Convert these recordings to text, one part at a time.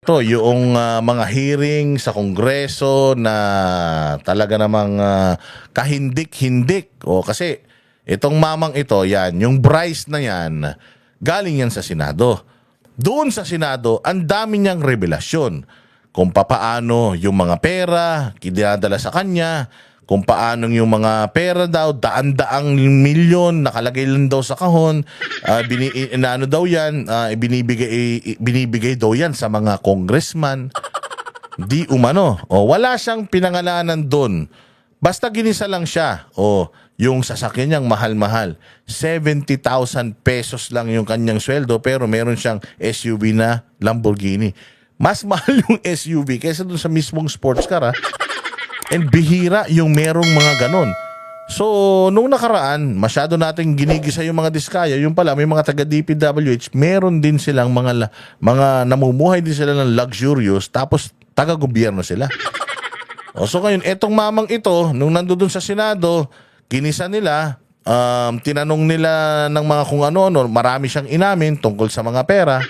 Yung mga hearing sa Kongreso na talaga namang kahindik-hindik. Kasi itong mamang ito, yan, yung Bryce na yan, galing yan sa Senado. Doon sa Senado, ang dami niyang revelasyon kung papaano yung mga pera dinadala sa kanya, kung paano yung mga pera daw, daan-daang milyon nakalagay lang daw sa kahon, ano daw yan, binibigay daw yan sa mga congressman. Di umano. Wala siyang pinangalanan doon. Basta ginisa lang siya. Yung sasakyan niyang mahal-mahal. 70,000 pesos lang yung kanyang sweldo pero meron siyang SUV na Lamborghini. Mas mahal yung SUV kaysa doon sa mismong sports car. And bihira yung merong mga ganon. So, nung nakaraan, masyado nating ginigisa yung mga diskaya. Yung pala, may mga taga-DPWH, meron din silang mga namumuhay din sila ng luxurious, tapos taga-gobyerno sila. So ngayon, etong mamang ito, nung nandoon sa Senado, kinisa nila, tinanong nila ng mga kung ano-ano, marami siyang inamin tungkol sa mga pera.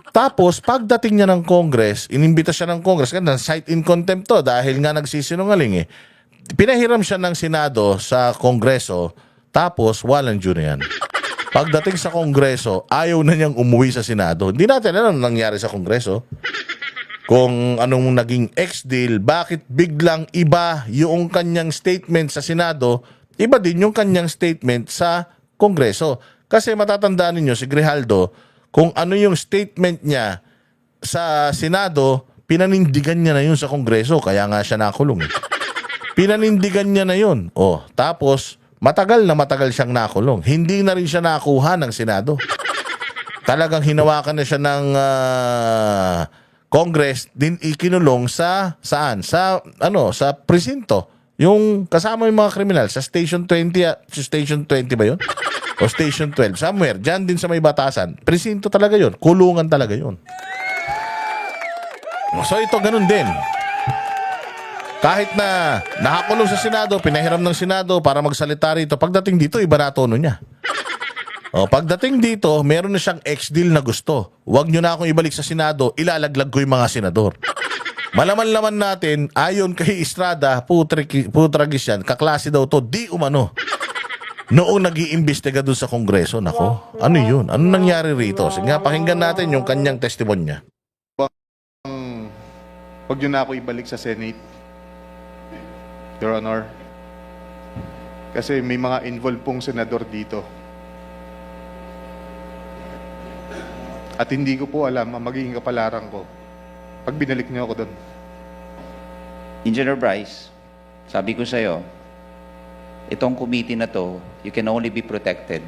Tapos, pagdating niya ng Congress, inimbita siya ng Congress, kasi cite in contempt to dahil nga nagsisinungaling Pinahiram siya ng Senado sa Kongreso, tapos walang due na yan. Pagdating sa Kongreso, ayaw na niyang umuwi sa Senado. Hindi natin alam anong nangyari sa Kongreso. Kung anong naging ex-deal, bakit biglang iba yung kanyang statement sa Senado, iba din yung kanyang statement sa Kongreso. Kasi matatandaan ninyo si Grijaldo, kung ano yung statement niya sa Senado, pinanindigan niya na yun sa Kongreso. Kaya nga siya nakulong. Pinanindigan niya na yun. Tapos, matagal siyang nakulong. Hindi na rin siya nakuha ng Senado. Talagang hinawakan na siya ng Congress, din ikinulong sa saan? Sa presinto. Yung kasama yung mga kriminal sa Station 20, Station 20 ba yun? O Station 12, somewhere, dyan din sa may batasan. Presinto talaga yun. Kulungan talaga yun. So ito, ganun din. Kahit na nakakulong sa Senado, pinahiram ng Senado para magsalita rito, pagdating dito, iba na tono niya. Pagdating dito, meron na siyang ex-deal na gusto. Huwag nyo na akong ibalik sa Senado, ilalaglag ko yung mga senador. Malaman-laman natin, ayon kay Estrada, putragis yan, kaklase daw to, di umano. Noong nag-iimbestiga doon sa Kongreso, nako, ano yun? Ano nangyari rito? Sige nga, pakinggan natin yung kanyang testimonya. Huwag nyo na ako ibalik sa Senate, Your Honor. Kasi may mga involved pong senador dito. At hindi ko po alam ang magiging kapalaran ko pag binalik niyo ako doon. Engineer Bryce, sabi ko sa'yo, itong committee na to, you can only be protected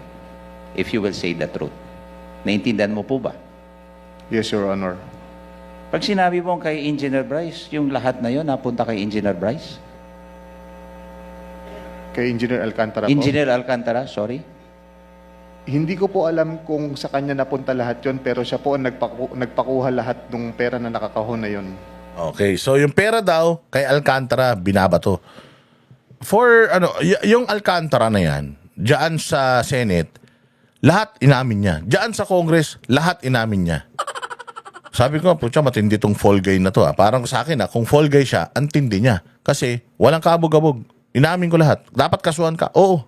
if you will say the truth. Naintindihan mo po ba? Yes, Your Honor. Pag sinabi mo kay Engineer Bryce, yung lahat na yon napunta kay Engineer Bryce? Kay Engineer Alcantara po. Engineer Alcantara, sorry? Hindi ko po alam kung sa kanya napunta lahat yon, pero siya po ang nagpakuha lahat ng pera na nakakahon na yon. Okay, so yung pera daw kay Alcantara binabato. For yung Alcantara na yan, diyan sa Senate, lahat inamin niya. Diyan sa Congress, lahat inamin niya. Sabi ko, putya, matindi tong fall guy na to. Parang sa akin, kung fall guy siya, ang tindi niya. Kasi walang kabog-abog. Inamin ko lahat. Dapat kasuhan ka? Oo.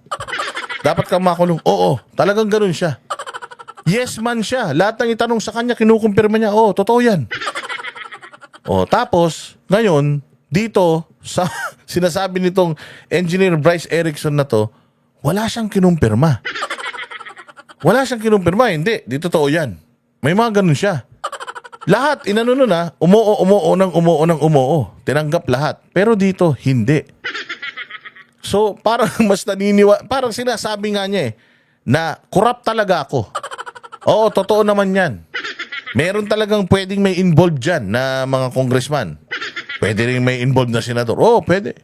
Dapat kang makulong? Oo. Talagang ganun siya. Yes man siya. Lahat ng itanong sa kanya, kinukumpirma niya, oo, totoo yan. Tapos, ngayon, dito, sa sinasabi nitong Engineer Bryce Erickson na to, wala siyang kinumpirma. Wala siyang kinumpirma. Hindi, di totoo yan. May mga ganun siya. Lahat, inanuno na, umuo. Tinanggap lahat. Pero dito, hindi. So, parang mas parang sinasabi nga niya na corrupt talaga ako. Oo, totoo naman yan. Meron talagang pwedeng may involved dyan na mga congressman. Pwede rin may involved na senador. Oo, pwede.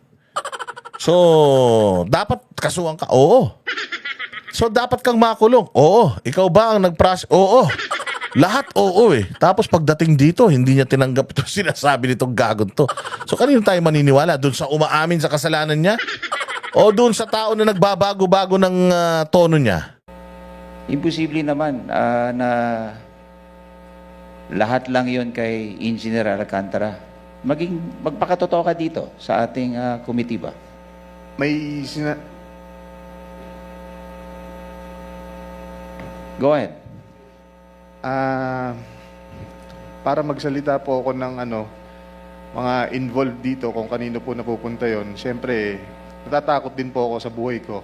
So, dapat kasuhan ka? Oo. So, dapat kang makulong? Oo. Ikaw ba ang nag-process? Oo. Lahat oo Tapos pagdating dito, hindi niya tinanggap ito sinasabi nitong gagon to. So, kanino tayo maniniwala? Doon sa umaamin sa kasalanan niya? O doon sa tao na nagbabago-bago ng tono niya? Imposible naman na Lahat lang yon kay Engineer Alcantara. Magpakatotoo ka dito sa ating committee ba? May Go ahead. para magsalita po ako ng mga involved dito kung kanino po napupunta yon. Siyempre, natatakot din po ako sa buhay ko,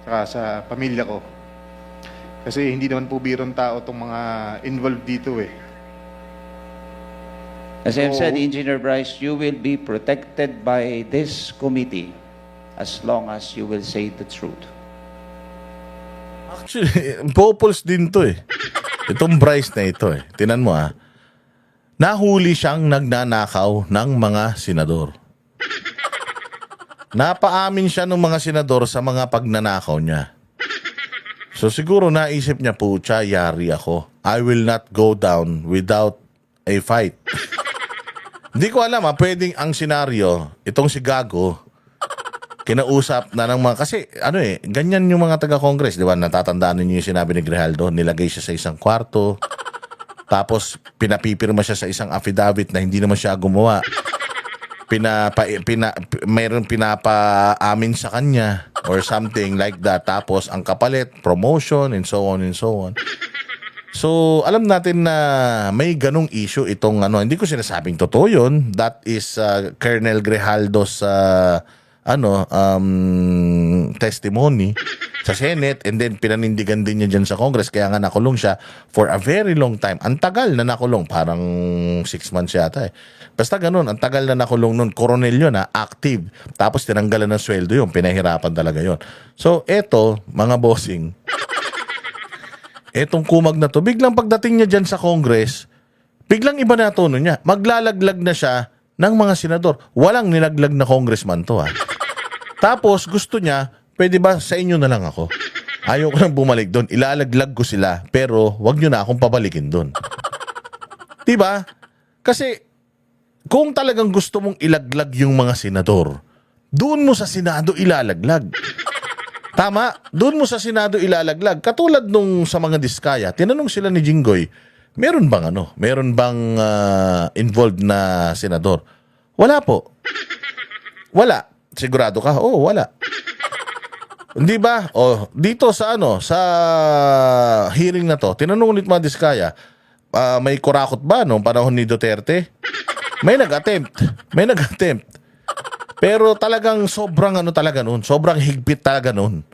saka sa pamilya ko. Kasi hindi naman po birong tao itong mga involved dito eh. As I've said, So- Engineer Bryce, you will be protected by this committee as long as you will say the truth. Actually, Popols din to eh. Itong Bryce na ito eh. Tinan mo ah. Nahuli siyang nagnanakaw ng mga senador. Napaamin siya ng mga senador sa mga pagnanakaw niya. So siguro naisip niya, pucha, yari ako. I will not go down without a fight. Hindi ko alam pwedeng ang senaryo, itong si Gago, kinausap na ng mga, kasi ganyan yung mga taga-Congress, di ba? Natatandaan niyo yung sinabi ni Grijaldo, nilagay siya sa isang kwarto, tapos pinapipirma siya sa isang affidavit na hindi naman siya gumawa. Mayroon pinapaamin sa kanya or something like that. Tapos ang kapalit, promotion and so on and so on. So, alam natin na may ganong issue itong hindi ko sinasabing totoo yun. That is Colonel Grijaldo's testimony sa Senate, and then pinanindigan din niya dyan sa Congress, kaya nga nakulong siya for a very long time. Ang tagal na nakulong, parang 6 months yata eh. Basta ganun, ang tagal na nakulong nun. Coronel yun active. Tapos tinanggalan ng sweldo yun, pinahirapan talaga yun. So eto, mga bossing, etong kumag na to, biglang pagdating niya dyan sa Congress, biglang iba na tono niya. Maglalaglag na siya ng mga senador. Walang nilaglag na congressman to Tapos gusto niya, pwede ba sa inyo na lang ako? Ayaw ko nang bumalik doon. Ilalaglag ko sila, pero wag nyo na akong pabalikin doon. Diba? Kasi kung talagang gusto mong ilaglag yung mga senador, doon mo sa Senado ilalaglag. Tama, doon mo sa Senado ilalaglag. Katulad nung sa mga Diskaya, tinanong sila ni Jinggoy, meron bang involved na senador? Wala po. Wala. Sigurado ka? Oo, wala. Hindi ba? Dito sa sa hearing na to, tinanong ulit mga Diskaya, may kurakot ba nung panahon ni Duterte? May nag-attempt. Pero talagang sobrang talaga noon. Sobrang higpit talaga noon.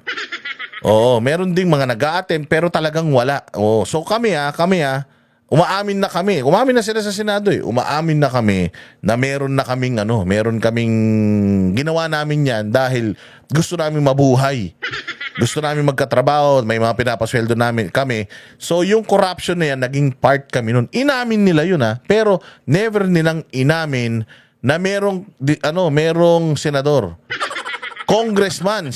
Oo, meron ding mga nag-a-attempt pero talagang wala. So kami umaamin na kami. Umaamin na sila sa Senado eh. Umaamin na kami na meron kaming ginawa namin yan dahil gusto namin mabuhay. Gusto namin magkatrabaho, may mga pinapasweldo namin kami. So yung corruption na yan, naging part kami nun. Inamin nila yun pero never nilang inamin na merong senador. Congressman,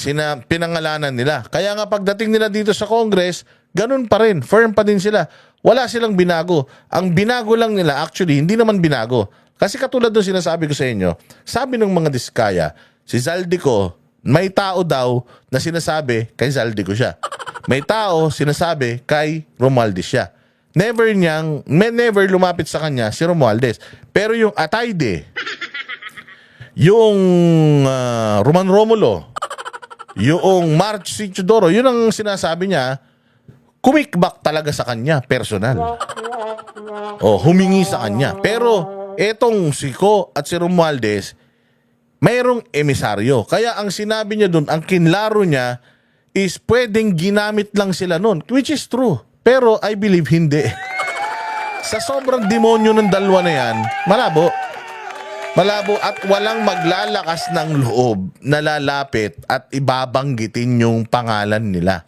pinangalanan nila. Kaya nga pagdating nila dito sa Congress, ganun pa rin, firm pa din sila. Wala silang binago. Ang binago lang nila, actually, hindi naman binago. Kasi katulad ng sinasabi ko sa inyo, sabi ng mga Diskaya, si Zaldico, may tao daw na sinasabi kay Zaldico siya. May tao sinasabi kay Romualdez siya. Never lumapit sa kanya si Romualdez. Pero yung Atayde, yung Roman Romulo, yung March Sichudoro, yun ang sinasabi niya, kumikbak talaga sa kanya, personal. Humingi sa kanya. Pero etong si Ko at si Romualdez, mayroong emisaryo. Kaya ang sinabi niya doon, ang kinlaro niya is pwedeng ginamit lang sila noon, which is true. Pero I believe hindi. Sa sobrang demonyo ng dalawa na yan, malabo at walang maglalakas ng loob na lalapit at ibabanggitin yung pangalan nila.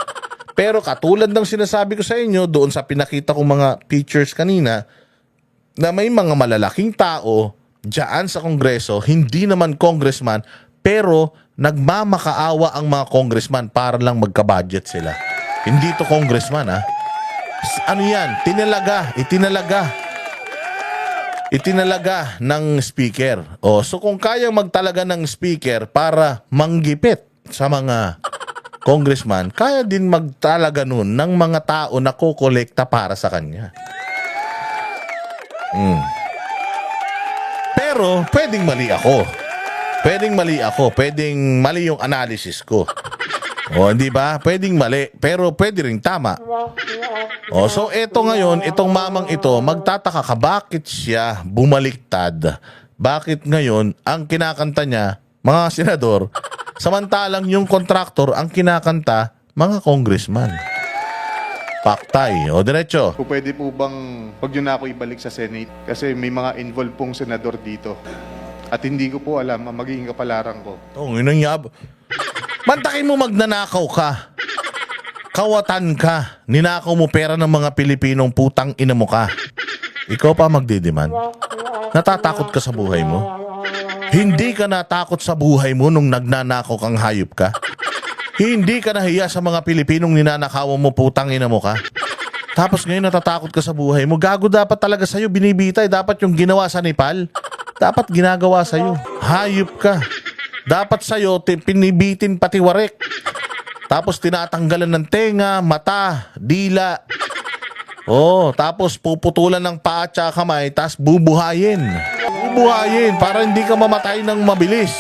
Pero katulad ng sinasabi ko sa inyo doon sa pinakita kong mga pictures kanina, na may mga malalaking tao dyan sa Kongreso, hindi naman congressman, pero nagmamakaawa ang mga congressman para lang magka-budget sila. Hindi to congressman Ano yan? Itinalaga ng speaker. So kung kayang magtalaga ng speaker para manggipit sa mga congressman, kaya din magtalaga nun ng mga tao na kokolekta para sa kanya. Pero, pwedeng mali ako. Pwedeng mali yung analysis ko. O, hindi ba? Pwedeng mali, pero pwede ring tama. O, so eto ngayon, itong mamang ito, magtataka ka, bakit siya bumaliktad? Bakit ngayon, ang kinakanta niya, mga senador, samantalang yung kontraktor, ang kinakanta, mga congressman. Paktay. O, diretso. Po pwede po bang wag nyo na ako ibalik sa Senate? Kasi may mga involved pong senador dito. At hindi ko po alam ang magiging kapalaran ko. Oh, yun ang yab. Mantakin mo magnanakaw ka. Kawatan ka. Ninakaw mo pera ng mga Pilipinong putang ina mo ka. Ikaw pa magdidiman. Natatakot ka sa buhay mo? Hindi ka natakot sa buhay mo nung nagnanakaw kang hayop ka? Hindi ka nahiya sa mga Pilipinong ninanakawan mo putang ina mo ka? Tapos ngayon natatakot ka sa buhay mo? Gago, dapat talaga sa'yo binibitay. Dapat yung ginawa sa Nepal, dapat ginagawa sa'yo. Hayop ka. Dapat sa'yo pinibitin pati warik. Tapos tinatanggalan ng tenga, mata, dila. Oh, tapos puputulan ng paa at kamay, tapos bubuhayin. Bubuhayin para hindi ka mamatay ng mabilis.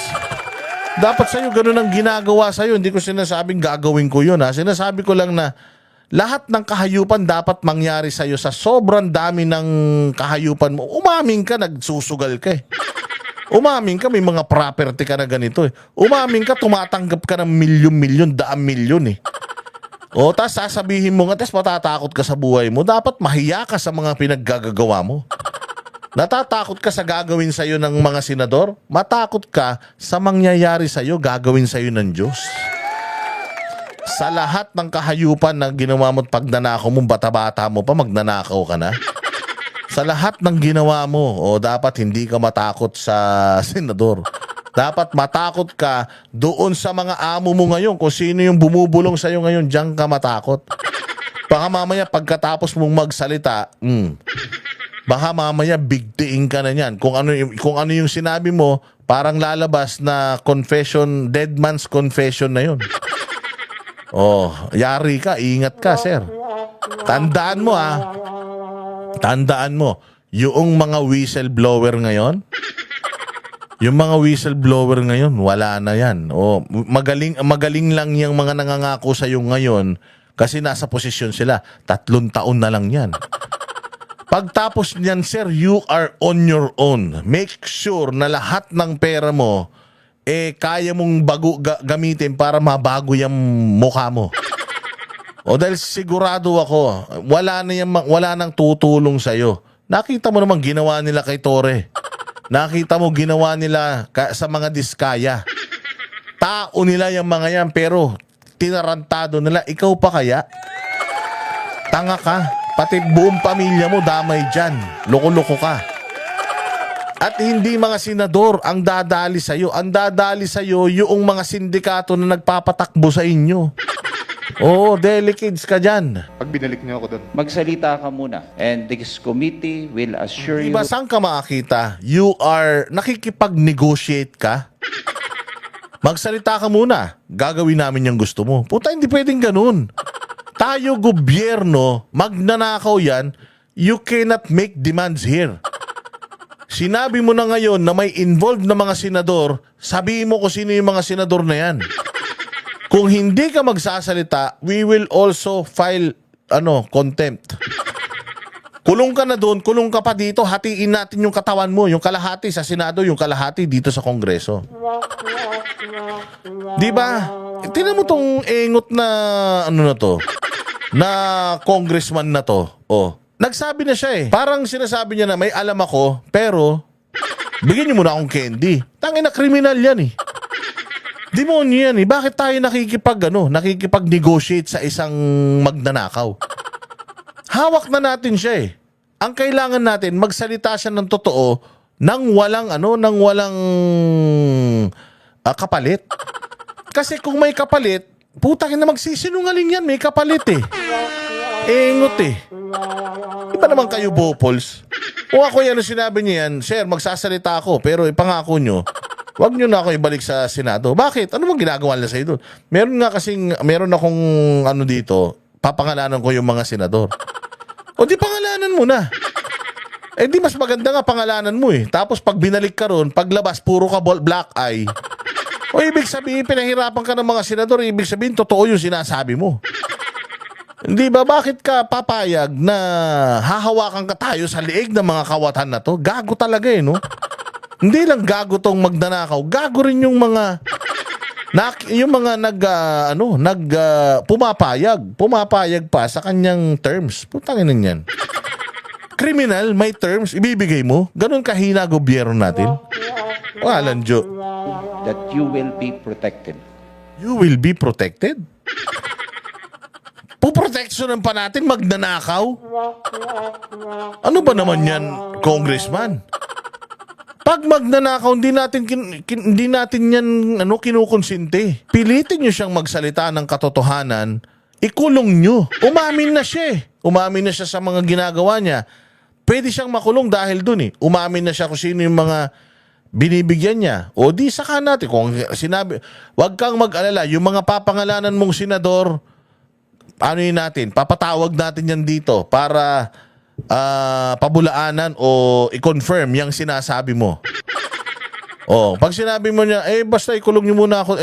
Dapat sa'yo ganun ang ginagawa sa'yo. Hindi ko sinasabing gagawin ko yun, ha. Sinasabi ko lang na lahat ng kahayupan dapat mangyari sa'yo. Sa sobrang dami ng kahayupan mo, umaming ka, nagsusugal ka eh. Umaming ka, may mga property ka na ganito eh. Umaming ka, tumatanggap ka ng milyon-milyon, daan-milyon eh. O, tas sasabihin mo nga, tas matatakot ka sa buhay mo. Dapat mahiya ka sa mga pinaggagawa mo. Natatakot ka sa gagawin sa'yo ng mga senador? Matakot ka sa mangyayari sa'yo, gagawin sa'yo ng Diyos. Sa lahat ng kahayupan na ginawa mo't pagnanakaw mo, bata-bata mo pa, magnanakaw ka na. Sa lahat ng ginawa mo, o dapat hindi ka matakot sa senador. Dapat matakot ka doon sa mga amo mo ngayon. Kung sino yung bumubulong sa'yo ngayon, diyan ka matakot. Baka mamaya pagkatapos mong magsalita, baka mamaya bigtiin ka na niyan. Kung ano yung sinabi mo, parang lalabas na confession, dead man's confession na yun. Oh, yari ka, ingat ka, sir. Tandaan mo, Tandaan mo, yung mga whistleblower ngayon, wala na yan. O, magaling lang yung mga nangangako sa iyo ngayon kasi nasa posisyon sila. 3 taon na lang yan. Pagtapos niyan, sir, you are on your own. Make sure na lahat ng pera mo, kaya mong gamitin para mabago yung mukha mo. O dahil sigurado ako, wala nang tutulong sa'yo. Nakita mo naman ginawa nila kay Tore. Nakita mo ginawa nila sa mga diskaya. Tao nila yung mga yan, pero tinarantado nila. Ikaw pa kaya? Tanga ka. Pati buong pamilya mo damay dyan. Loko-loko ka. At hindi mga senador ang dadali sa'yo. Ang dadali sa'yo yung mga sindikato na nagpapatakbo sa inyo. Oo, delicates ka dyan. Pag binalik niyo ako doon. Magsalita ka muna. And this committee will assure you... Diba saan ka makakita? Nakikipag-negotiate ka? Magsalita ka muna. Gagawin namin yung gusto mo. Puta, hindi pwedeng ganun. Tayo, gobyerno, magnanakaw yan, you cannot make demands here. Sinabi mo na ngayon na may involved na mga senador, sabihin mo kung sino yung mga senador na yan. Kung hindi ka magsasalita, we will also file contempt. Kulong ka na doon, kulong ka pa dito, hatiin natin yung katawan mo, yung kalahati sa Senado, yung kalahati dito sa Kongreso. Di ba? Tingnan mo tong engot na na congressman na to. Oh, nagsabi na siya eh. Parang sinasabi niya na may alam ako, pero bigyan niyo muna akong candy. Tangina, kriminal yan eh. Demonyo yan eh. Bakit tayo nakikipag-negotiate sa isang magnanakaw? Hawak na natin siya eh. Ang kailangan natin, magsalita siya ng totoo nang walang kapalit. Kasi kung may kapalit, putang ina, magsisinungaling yan. May kapalit eh. Engot eh. Iba naman kayo, Bopols. Kung ako yan, sinabi niya yan, sir, magsasalita ako, pero ipangako nyo, wag nyo na ako ibalik sa Senado. Bakit? Ano bang ginagawa nila sa'yo doon? Meron akong dito, papangalanan ko yung mga senador. O di pangalanan mo na. Eh di mas maganda nga pangalanan mo eh. Tapos pag binalik ka ron, paglabas, puro ka black eye. O ibig sabihin, pinahirapan ka ng mga senador, ibig sabihin, totoo yung sinasabi mo. Hindi ba, bakit ka papayag na hahawakan ka tayo sa liig ng mga kawatan na to? Gago talaga eh, no? Hindi lang gago tong magnanakaw, gago rin yung mga pumapayag pa sa kanyang terms. Putangin na yan. Criminal, may terms, ibibigay mo. Ganun kahina gobyerno natin. Walang Jo. That you will be protected. You will be protected? Puproteksyonan pa natin magnanakaw? Ano ba naman yan, congressman? Pag magnanakaw, hindi natin yan kinukonsinte. Pilitin nyo siyang magsalita ng katotohanan, ikulong nyo. Umamin na siya eh. Umamin na siya sa mga ginagawa niya. Pwede siyang makulong dahil dun eh. Umamin na siya kung sino yung mga binibigyan niya. O di saka natin. Kung sinabi, wag kang mag-alala. Yung mga papangalanan mong senador, ano yun natin? Papatawag natin yan dito para pabulaanan o i-confirm yung sinasabi mo. O, pag sinabi mo niya, eh basta ikulong niyo muna ako,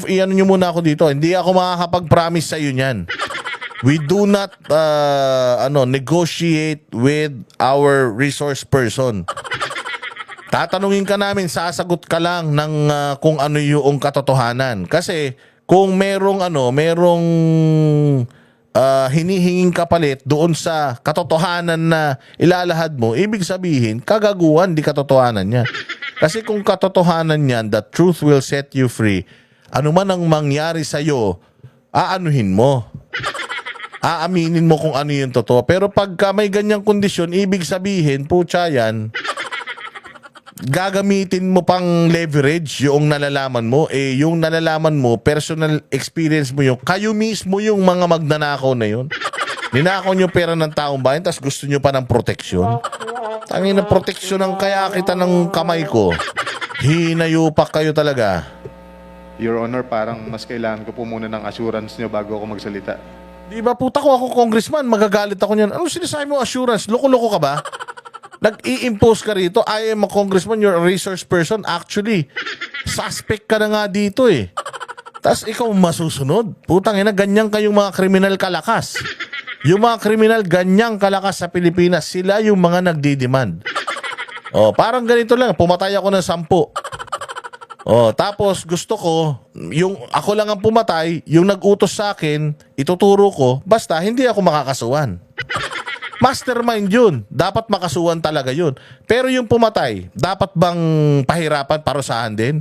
i-ano niyo muna ako dito. Hindi ako makakapag-promise sa iyo niyan. We do not negotiate with our resource person. Tatanungin ka namin, sasagot ka lang ng kung ano yung katotohanan. Kasi kung merong hinihinging kapalit doon sa katotohanan na ilalahad mo, ibig sabihin, kagaguhan, di katotohanan niya. Kasi kung katotohanan niyan, the truth will set you free. Ano man ang mangyari sa'yo, aanuhin mo. Aaminin mo kung ano yung totoo. Pero pagka may ganyang kondisyon, ibig sabihin, putya yan, gagamitin mo pang leverage yung nalalaman mo. Eh, yung nalalaman mo, personal experience mo yung, kayo mismo yung mga magnanakaw na yun. Ninakaw nyo pera ng taong bayan, tapos gusto nyo pa ng proteksyon. Tangin na proteksyon ang kaya kita ng kamay ko. Hinayupak kayo talaga. Your Honor, parang mas kailangan ko po muna ng assurance nyo bago ako magsalita. Di ba puta ko ako congressman, magagalit ako niyan. Ano sinasabi mo assurance? Loko-loko ka ba? Nag-i-impose ka rito. I am a congressman, you're a resource person. Actually, suspect ka na nga dito eh. Tapos ikaw masusunod. Putang ina, ganyan kayong mga kriminal kalakas. Yung mga kriminal ganyang kalakas sa Pilipinas, sila yung mga nagdi-demand. Oh, parang ganito lang, pumatay ako ng 10. Oh, tapos gusto ko, yung ako lang ang pumatay, yung nag-utos sa akin, ituturo ko, basta hindi ako makakasuhan. Mastermind yun. Dapat makasuhan talaga yun. Pero yung pumatay, dapat bang pahirapan, parusahan din?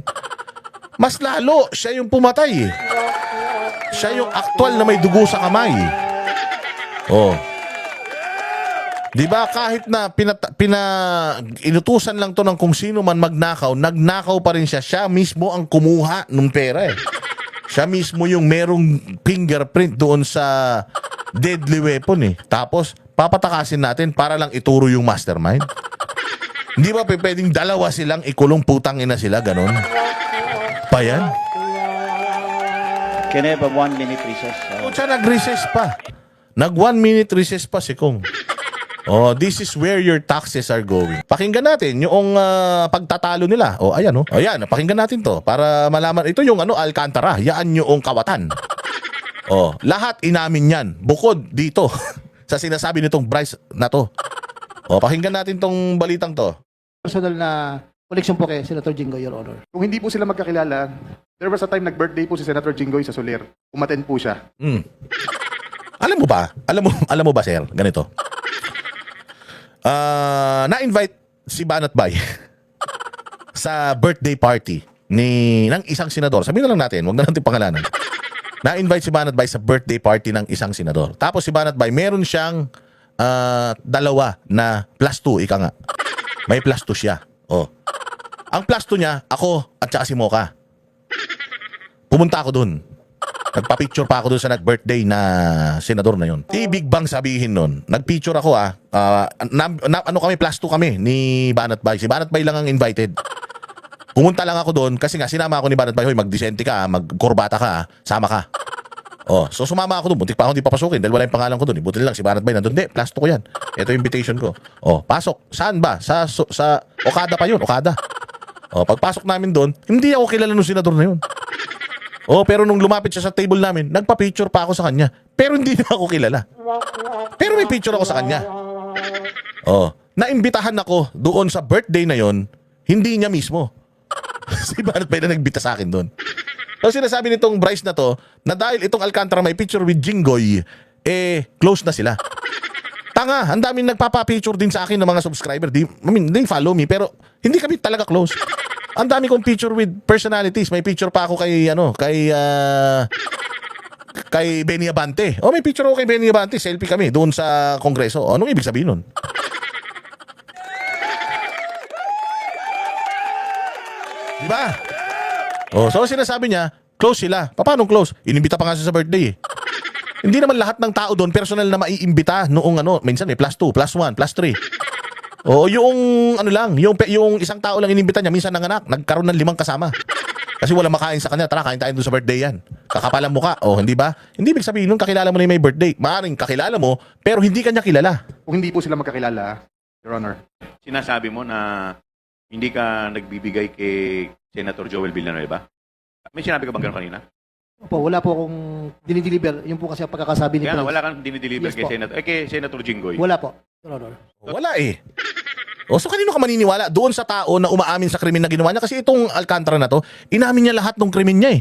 Mas lalo, siya yung pumatay eh. Siya yung aktual na may dugo sa kamay. Oh. Di ba kahit na inutusan lang to ng kung sino man magnakaw, nagnakaw pa rin siya. Siya mismo ang kumuha ng pera eh. Siya mismo yung merong fingerprint doon sa deadly weapon eh. Tapos papatakasin natin para lang ituro yung mastermind. Hindi ba pwedeng dalawa silang ikulong, putang ina sila, ganon? Pa yan? Can I have a 1-minute recess? O siya nag-recess pa. Nag 1 minute recess pa si Kong. Oh, this is where your taxes are going. Pakinggan natin yung pagtatalo nila. Oh, ayan oh. Ayan, pakinggan natin to para malaman ito yung Alcantara. Yan yung kawatan. Oh, lahat inamin yan. Bukod dito sa sinasabi nitong Bryce na to. Oh, pakinggan natin tong balitang to. Personal na connection po kay Senator Jinggoy, Your Honor. Kung hindi po sila magkakilala, there was a time nag-birthday po si Senator Jinggoy sa Soler. Umattend po siya. Alam mo ba? Alam mo ba, sir? Ganito. Na-invite si Banat Bay sa birthday party ng isang senador. Sabihin na lang natin, wag na natin pangalanan. Na-invite si Banat Bay sa birthday party ng isang senador. Tapos si Banat Bay, meron siyang dalawa na +2, ika nga. May +2 siya. Oh. Ang +2 niya, ako at saka si Mocha. Pumunta ako dun. Nagpa-picture pa ako doon sa nag-birthday na senador na yon. Ibig bang sabihin nun, nag-picture ako kami, +2 kami ni Banat Bay. Si Banat Bay lang ang invited. Pumunta lang ako doon kasi nga sinama ako ni Banat Bay, hoy, mag-disente ka, mag-kurbata ka, sama ka. Oh, so sumama ako doon. Buntik pa ako hindi papasukin dahil wala yung pangalan ko doon. Buti lang si Banat Bay nandun. Hindi, plus 2 ko yan. Ito yung invitation ko. Oh, pasok. Saan ba? Sa Okada pa yun, Okada. Oh, pagpasok namin doon, hindi ako kilala ng senador na yun. Oh, pero nung lumapit siya sa table namin, nagpa-picture pa ako sa kanya. Pero hindi na ako kilala. Pero may picture ako sa kanya. Oh, naimbitahan ako doon sa birthday na yon, hindi niya mismo. Si Banat Bay na nagbita sa akin doon. So sinasabi nitong Bryce na to, na dahil itong Alcantara may picture with Jinggoy, close na sila. Tanga, ang daming nagpapa-picture din sa akin ng mga subscriber. They follow me, pero hindi kami talaga close. Ang dami kong picture with personalities. May picture pa ako kay Benny Abante. Oh, may picture ako kay Benny Abante. Selfie kami doon sa Kongreso. Anong ibig sabihin nun? Diba? Oh, so sinasabi niya, close sila. Paano close? Inimbita pa nga siya sa birthday. Hindi naman lahat ng tao doon personal na maiimbita noong minsan may plus 2, plus 1, plus 3. O yung yung isang tao lang inimbita niya, minsan nanganak, nagkaroon ng 5 kasama. Kasi wala makain sa kanya, tara kain tayo doon sa birthday yan. Kakapalang mukha, hindi ba? Hindi ibig sabihin nun kakilala mo na yung may birthday. Maaaring kakilala mo, pero hindi kanya kilala. Kung hindi po sila magkakilala, Your Honor, Sinasabi mo na hindi ka nagbibigay kay Senator Joel Villanueva? May sinabi ka bang gano'n kanina? Opo, wala po akong dinideliver. Yun po kasi ang pagkakasabi ni Kaya nga, Prince. wala kang dinideliver Yes kay po. Senator Jinggoy. Wala po, Your Honor. Wala eh. So kanino ka maniniwala? Doon sa tao na umaamin sa krimen na ginawa niya? Kasi itong Alcantara na to, inamin niya lahat ng krimen niya eh.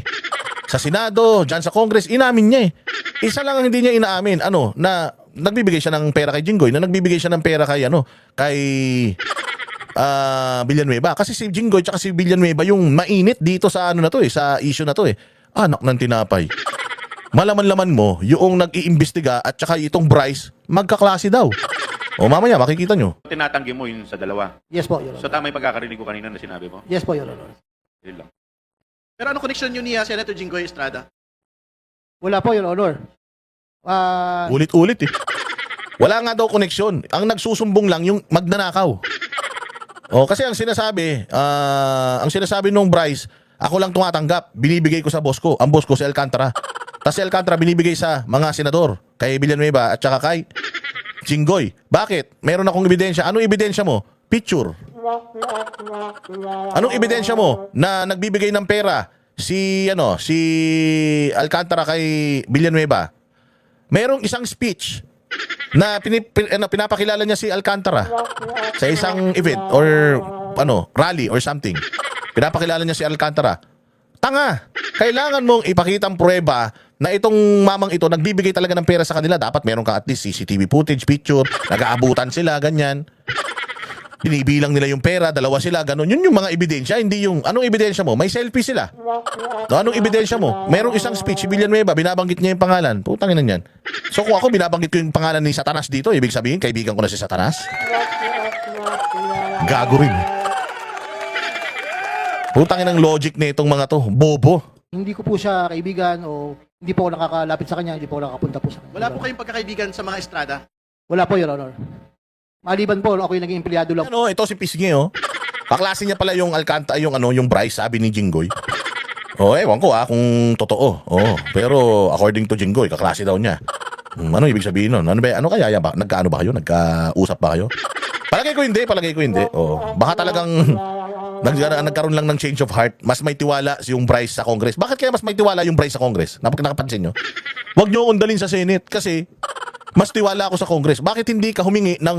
Sa Senado, dyan sa Congress, inamin niya eh. Isa lang ang hindi niya inaamin, na nagbibigay siya ng pera kay Jinggoy, na nagbibigay siya ng pera kay Villanueva. Kasi si Jinggoy at si Villanueva yung mainit dito sa sa issue na to eh. Anak ng tinapay. Malaman-laman mo, yung nag-iimbestiga at saka itong Bryce, magkaklase daw. O mamaya, makikita nyo. Tinatanggi mo yun sa dalawa. Yes po, Your So Honor. tama yung pagkakarinig ko kanina na sinabi mo? Yes po, Your Honor. Yun lang. Pero ano connection nyo ni Senator Jinggoy Estrada? Wala po, Your Honor. Ulit-ulit eh. Wala nga daw koneksyon. Ang nagsusumbong lang yung magnanakaw. Kasi ang sinasabi nung Bryce, ako lang tumatanggap, binibigay ko sa boss ko. Ang boss ko si Alcantara. Tapos si Alcantara binibigay sa mga senador, kay Villanueva at saka kay Jinggoy. Bakit? Meron akong ebidensya. Anong ebidensya mo? Picture. Anong ebidensya mo na nagbibigay ng pera si Alcantara kay Villanueva? Merong isang speech na pinapakilala niya si Alcantara sa isang event or rally or something. Pinapakilala niya si Alcantara. Tanga! Kailangan mong ipakitang pruweba na itong mamang ito nagbibigay talaga ng pera sa kanila. Dapat meron kang at least CCTV footage, picture, nag-aabutan sila, ganyan. Binibilang nila yung pera, dalawa sila, ganun. Yun yung mga ebidensya, hindi yung... Anong ebidensya mo? May selfie sila. Anong ebidensya mo? Merong isang speech, si Villanueva, binabanggit niya yung pangalan. Putangin na yan. So kung ako binabanggit ko yung pangalan ni Satanas dito, ibig sabihin, kaibigan ko na si Satanas? Gago rin. Putangin ang logic na itong mga to. Bobo. Hindi ko po siya kaibigan o hindi po ako nakakalapit sa kanya, hindi po ako nakapunta po sa kanya. Wala po kayong pagkakaibigan sa mga Estrada? Wala po, Your Honor. Maliban po, ako yung naging empleyado lang. Ito si Pisngi, Kaklase niya pala yung Alcantara, yung Bryce, sabi ni Jinggoy. Ewan ko kung totoo. Pero according to Jinggoy, kaklase daw niya. Ano ibig sabihin nun? Ano kaya ba? Nagkaano ba kayo? Nagkausap ba kayo? Palagay ko hindi. Baka talagang nagkaroon lang ng change of heart. Mas may tiwala si yung Bryce sa Congress. Bakit kaya mas may tiwala yung Bryce sa Congress? Nakapansin nyo? Huwag nyo undalin sa Senate kasi mas tiwala ako sa Congress. Bakit hindi ka humingi ng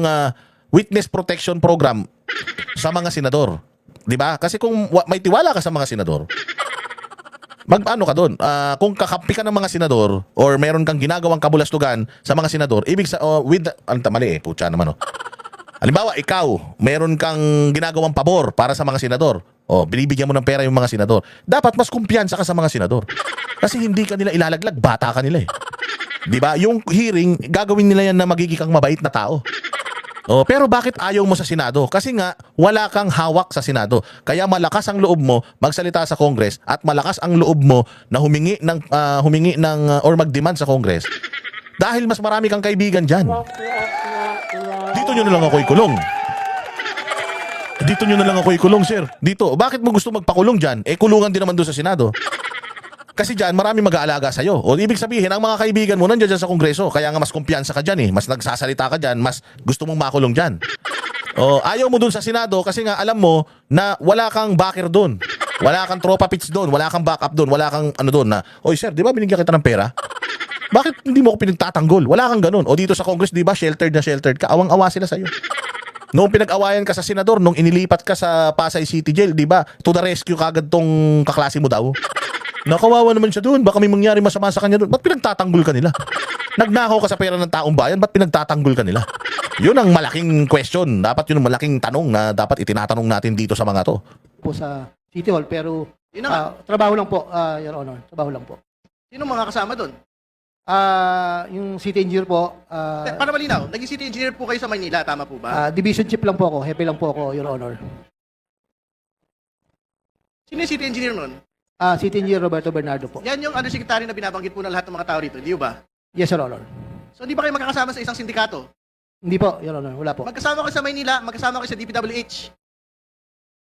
witness protection program sa mga senador? 'Di ba? Kasi kung may tiwala ka sa mga senador, mag-ano ka doon? Kung kakampi ka ng mga senador or meron kang ginagawang kabulastugan sa mga senador, ibig sa mali putya naman Halimbawa, ikaw, meron kang ginagawang pabor para sa mga senador. Binibigyan mo ng pera yung mga senador. Dapat mas kumpiyansa ka sa mga senador. Kasi hindi ka nila ilalaglag, bata ka nila eh. 'Di ba? Yung hearing, gagawin nila yan na magiging kang mabait na tao. Pero bakit ayaw mo sa Senado? Kasi nga, wala kang hawak sa Senado. Kaya malakas ang loob mo magsalita sa Congress at malakas ang loob mo na humingi ng or mag-demand sa Congress. Dahil mas marami kang kaibigan dyan. Dito nyo na lang ako ikulong. Dito nyo na lang ako ikulong, sir. Dito. Bakit mo gusto magpakulong dyan? Kulungan din naman doon sa Senado. Kasi dyan, marami mag-aalaga sa'yo. O ibig sabihin, ang mga kaibigan mo nandiyan dyan sa Kongreso. Kaya nga mas kumpiyansa ka dyan eh. Mas nagsasalita ka dyan. Mas gusto mong makulong dyan. O ayaw mo dun sa Senado kasi nga alam mo na wala kang backer dun. Wala kang tropa pits dun. Wala kang backup dun. Wala kang ano dun na, oy sir, di ba binigyan kita ng pera? Bakit hindi mo ko pinagtatanggol? Wala kang ganun. O dito sa Congress, di ba, sheltered na sheltered ka. Awang-awa sila sa'yo. Noong pinag-awayan ka sa senador, nung inilipat ka sa Pasay City Jail, di ba, to the rescue kagad tong kaklase mo daw. Nakawawa naman siya doon. Baka may mangyari masama sa kanya doon. Ba't pinagtatanggol ka nila? Nagnakaw ka sa pera ng taong bayan, ba't pinagtatanggol ka nila? Yun ang malaking question. Dapat yun ang malaking tanong na dapat itinatanong natin dito sa mga to. Po sa City Hall, pero Yun na nga. trabaho lang po, Your Honor. Trabaho lang po. Sino mga kasama doon? Yung city engineer po, Para malinaw, naging city engineer po kayo sa Maynila, tama po ba? division chief lang po ako, hepe lang po ako, Your Honor. Sino yung city engineer nun? City engineer Roberto Bernardo po. Yan yung undersecretary na binabanggit po ng lahat ng mga tao rito, di ba? Yes, Your Honor. So hindi ba kayo magkakasama sa isang sindikato? Hindi po, Your Honor, wala po. Magkasama kayo sa Maynila, magkasama kayo sa DPWH.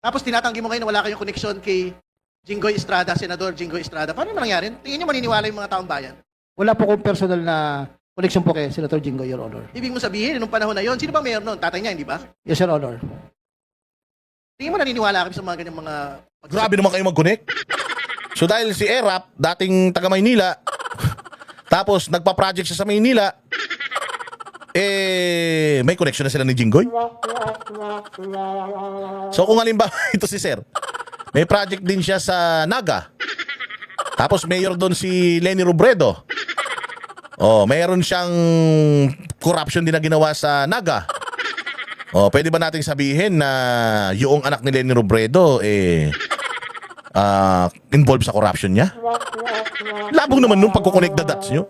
Tapos tinatanggi mo ngayon na wala kayong connection kay Jinggoy Estrada, Senador Jinggoy Estrada. Paano naman nangyari? Tingin niyo maniniwala yung mga taong bayan? Wala po kong personal na connection po kay Senator Jingo, Your Honor. Ibig mo sabihin, nung panahon na yon, sino ba mayor noon? Tatay niya, hindi ba? Yes, Your Honor. Tingin mo naniniwala kami sa mga ganyang mga... Grabe naman kayo mag-connect. So dahil si Erap, dating taga Maynila, tapos nagpa-project siya sa Maynila, may connection na sila ni Jinggoy. So kung halimbawa ito si Sir, may project din siya sa Naga. Tapos mayor doon si Leni Robredo. Oh, mayroon siyang corruption din na ginawa sa Naga. Oh, pwede ba nating sabihin na yung anak ni Leni Robredo involved sa corruption niya? Labong naman nung pagko-connect the dots nyo.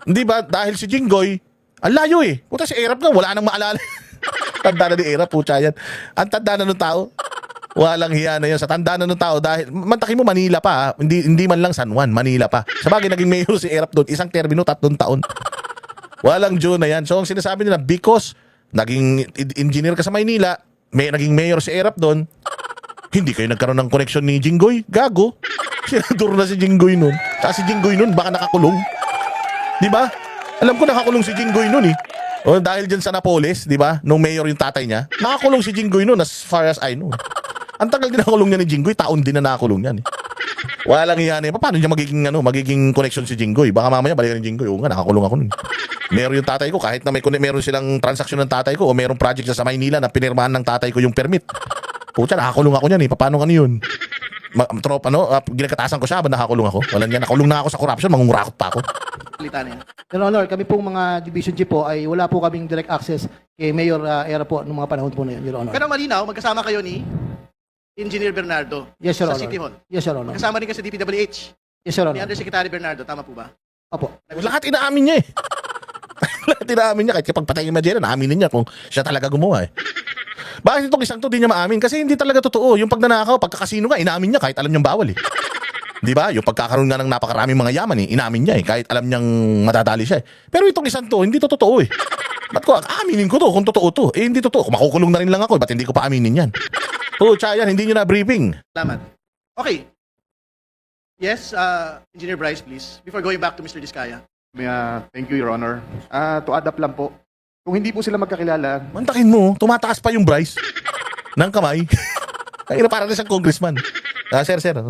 Hindi ba? Dahil si Jinggoy, ang layo eh. Puta si Erap na, wala nang maalala. Tanda na ni Erap, pucha yan. Ang tanda na ng tao. Walang hiya na yan sa tanda na ng tao dahil mantakin mo Manila pa, hindi man lang San Juan, Manila pa. Sabagay naging mayor si Erap doon, isang termino, 3 taon. Walang June na yan. So ang sinasabi nila, because naging engineer ka sa Maynila, naging mayor si Erap doon, hindi kayo nagkaroon ng connection ni Jinggoy. Gago. Senador na si Jinggoy noon. Saka si Jinggoy noon baka nakakulong. Di ba? Alam ko nakakulong si Jinggoy noon eh. O dahil dyan sa Napoles, di ba? Nung mayor yung tatay niya, nakakulong si Jinggoy noon as far as I know. Ang tagal din nakakulong niya ni Jinggoy, taon din na nakakulong yan eh. Walang iyan eh. Paano niya magiging connection si Jinggoy? Baka mamaya balikan ni Jinggoy. Oo nga, nakakulong ako nun. Meron yung tatay ko, kahit na meron silang transaksyon ng tatay ko o meron project sa Maynila na pinirmahan ng tatay ko yung permit. Pucha, nakakulong ako niyan eh. Paano yun? Tropa, ginagkatasan ko siya, ba nakakulong ako? Wala niya, nakulong na ako sa corruption, mangungurakot pa ako. Salita na yan. Your Honor, kami pong mga division chief po ay wala po kaming direct access kay Mayor Era po noong mga panahon po na yun, Your Honor. Pero malinaw, magkasama kayo ni Engineer Bernardo Yes, Your sa Honor. City Hall. Yes, Your Honor. Magkasama rin kayo sa DPWH Yes, Your ni Honor. Undersecretary Bernardo, tama po ba? Opo. Lahat inaamin niya eh. Lahat inaamin niya. Kahit kapag patay yung Majera, naaminin niya kung siya talaga gumawa eh. Bakit itong isang to di niya maamin? Kasi hindi talaga totoo. Yung pagnanakaw, pagkakasino nga, inaamin niya kahit alam niyang bawal eh. Di ba? Yung pagkakaroon nga ng napakaraming mga yaman eh, inamin niya eh, kahit alam niyang matadali siya eh. Pero itong isang to, hindi to totoo eh. Ba't ko, aaminin ko to kung totoo to? Eh hindi totoo. Kung makukulong na rin lang ako, ba't hindi ko pa aminin yan? Oo, yan, hindi niyo na briefing. Salamat. Okay. Yes, Engineer Bryce, please. Before going back to Mr. Diskaya. Thank you, Your Honor. To add up lang po, kung hindi po sila magkakilala, Mantakin mo, tumataas pa yung Bryce ng kamay. Kaya para na siyang congressman. Sir.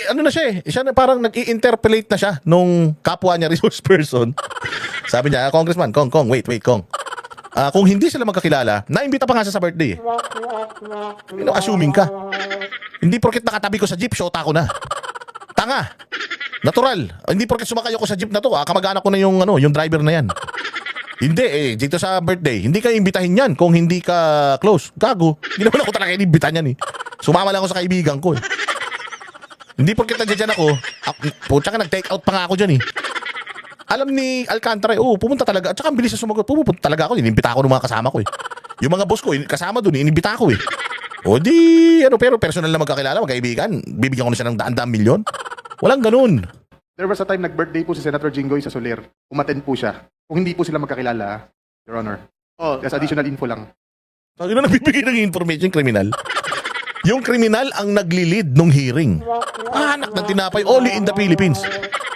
Ano na siya eh. Siya na parang nag-i-interpolate na siya nung kapwa niya resource person. Sabi niya, Congressman, Kong, wait, Kong. Kung hindi sila magkakilala, naimbita pa nga siya sa birthday eh. Assuming ka. Hindi porket nakatabi ko sa jeep, shota ko na. Tanga. Natural. Hindi porket sumakay ako sa jeep na to, kamag-anak ko na yung driver na yan. Hindi eh, dito sa birthday, hindi ka imbitahin yan kung hindi ka close. Gago. Hindi naman ako talaga inimbitahan yan eh. Sumama lang ako sa kaibigan ko eh. Hindi porket nandiyan ako, pucha ka nag-take out pa nga ako dyan eh. Alam ni Alcantara, pumunta talaga. At saka ang bilis na sumagot, pumunta talaga ako. Inimbita ako ng mga kasama ko eh. Yung mga boss ko, kasama doon, inimbita ako eh. O di, pero personal na magkakilala, magkaibigan, bibigyan ko na siya ng daan-daan milyon. Walang ganun. there was a time nag-birthday po si Senator Jinggoy sa Soler. Umattend po siya. Kung hindi po sila magkakilala, Your Honor. Oh, Just additional info lang. Pag nagbibigay ng information, kriminal. Yung kriminal ang nagli-lead nung hearing. Anak ng tinapay, only in the Philippines.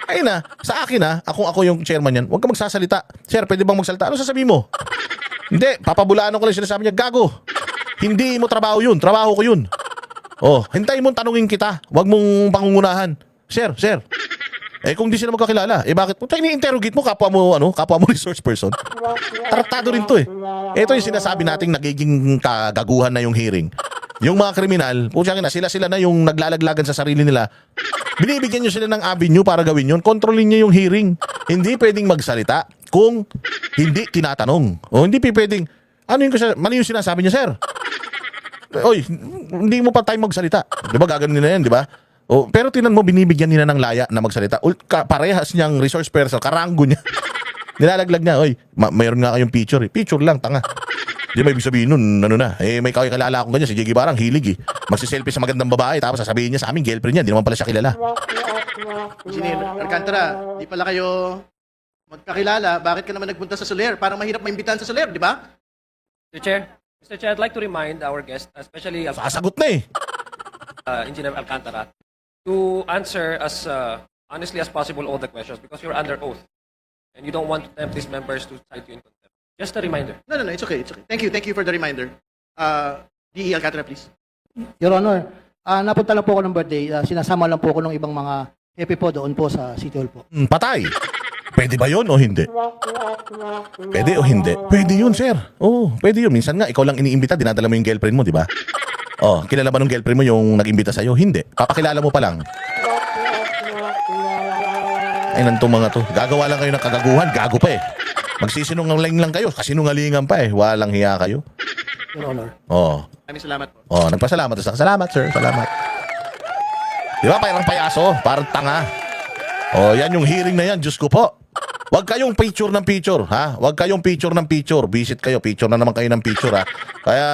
Ayun na, sa akin ako yung chairman yan, huwag ka magsasalita. Sir, pwede bang magsalita? Ano sasabihin mo? Hindi, papabulaan ko lang sinasabi niya, gago. Hindi mo trabaho yun, trabaho ko yun. Oh, hintayin mo tanungin kita, huwag mong pangungunahan. Sir. Eh kung di sila magkakilala, eh bakit? Puta, ini-interrogate mo kapwa mo resource person. Tratado rin to eh. Ito yung sinasabi nating nagiging kagaguhan na yung hearing. Yung mga kriminal, puta na, sila na yung naglalaglagan sa sarili nila. Binibigyan nyo sila ng avenue para gawin yun. Kontrolin nyo yung hearing. Hindi pwedeng magsalita kung hindi tinatanong. O hindi pwedeng, mali yung sinasabi niya, sir. Oy, hindi mo pa tayo magsalita. Di ba gagawin nila yan, di ba? O, pero tinan mo, binibigyan nila ng laya na magsalita. Parehas niyang resource person, karanggo niya. Nilalaglag niya, oy, mayroon nga kayong picture eh. Picture lang, tanga. Di ba ibig sabihin nun, may kakilala akong ganyan, si Jiggy Barang, hilig eh. Magsiselfie sa magandang babae, tapos sasabihin niya sa amin, girlfriend niya, di naman pala siya kilala. Engineer Alcantara, di pala kayo magkakilala. Bakit ka naman nagpunta sa Soler? Parang mahirap maimbitahan sa Soler, di ba? Mr. Chair, I'd like to remind our guest, especially Sasagot na eh. Engineer Alcantara, to answer as honestly as possible all the questions because you're under oath and you don't want to tempt these members to cite you in contempt. Just a reminder. No, it's okay. Thank you for the reminder. DE Alcantara, please. Your Honor, napunta lang po ako ng birthday. Sinasama lang po ako ng ibang mga hepe po doon po sa City Hall po. Patay. Pwede ba yun o hindi? Pwede o hindi? Pwede yun, sir. Oo, pwede yun. Minsan nga, ikaw lang iniimbita, dinadala mo yung girlfriend mo, di ba? Oh, kilala ba nung girlfriend mo yung nag-imbita sa'yo? Hindi. Papakilala mo pa lang. Ay, nantong mga to. Gagawa lang kayo ng kagaguhan. Gago pa eh. Magsisinungaling lang kayo. Kasinungalingan pa eh. Walang hiya kayo. Your Honor. Oh. Maraming salamat po. Oh, nagpasalamat. Salamat, sir. Salamat. Di ba? Parang payaso. Parang tanga. Oh, yan yung hearing na yan. Diyos ko po. Huwag kayong picture ng picture, ha? Huwag kayong picture ng picture. Visit kayo. Picture na naman kayo ng picture, ha? Kaya